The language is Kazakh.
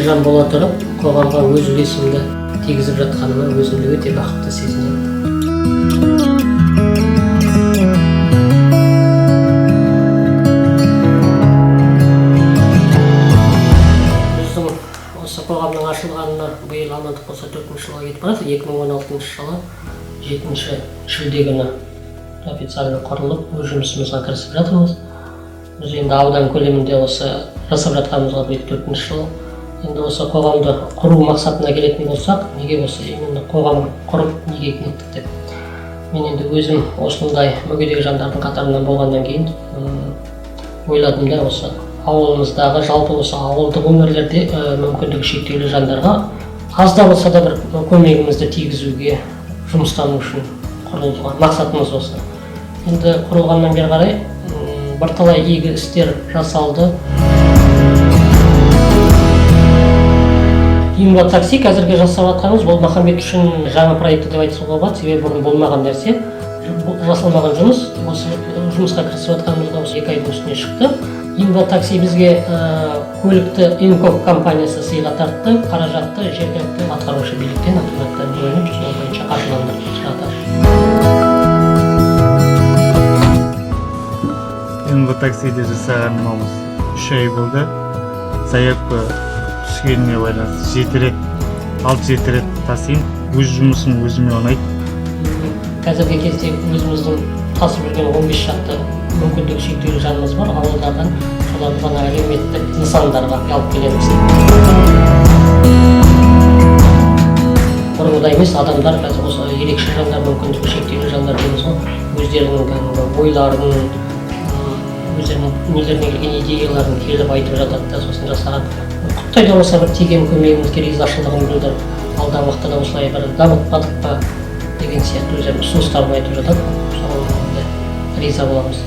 жан бола тұрып, қоғамға өз үлесімді тигізіп жатқаныма өзімді өте бақытты сезінемін. Біздің осы қоғамның ашылғанына биыл амандық болса 4-ші жылға кетіп барады. 2016 жылы 7 шілде күні официально құрылып, өз жұмысымызға кірісіп жатырмыз. Біз енді аудан көлемінде осы жасап жатқанымызға биыл 4-ші жыл. Енді осы қоғамды құру мақсатына келетін болсақ, неге осы именно қоғам құрып неге ниеттік деп. Мен енді өзім осындай мүгедек жандардың қатарынан болғаннан кейін ойладым да, осы ауылымыздағы, жалпы осы ауылдық өңірлерде мүмкіндігі шектеулі жандарға аз да болса да бір көмегімізді тигізуге, жұмыстану үшін құрылған мақсатымыз осы. Енді құрылғаннан бері қарай бірталай игі істер жасалды. Такси қазірге жасап жатқанымыз бұл Махамбет үшін жаңа проекті деп айтуға болады, себебі бұрын болмаған нәрсе. Жасалмаған жұмыс, осы жұмысқа кірісіп жатқанымызға осы 2 айдың үстіне шықты. Такси бізге көлікті Инкоп компаниясы сыйға тартты, қаражатты жергілікті атқарушы биліктен акиматтан бөлініп, сол бойынша қаржыландырып жатыр. Таксиде жасағанымыз 3 ай болды. Заявка түскеніне байланысты 6-7 рет тасимын. Өз жұмысым өзіме ұнайды. Қазіргі кезде өзіміздің тасып жүрген 15 шақты мүмкіндігі шектеулі жанымыз бар. Ауылдардан соларды ғана әлеуметтік нысандарға алып келеміз. Бұрынғыдай емес, адамдар қазір осы ерекше жандар, мүмкіндігі шектеулі жандар дейміз ғой, өздерінің ойларын, өздеріне келген идеяларын келіп айтып жатады да, сосын жасаған. Құттай да болса бір тиген көмегімізге ризашылығын білдіріп, алдағы уақытта осылай бір дамытпадық па деген сияқты өздерінің ұсыныстарын айтып жатады. Соған риза боламыз.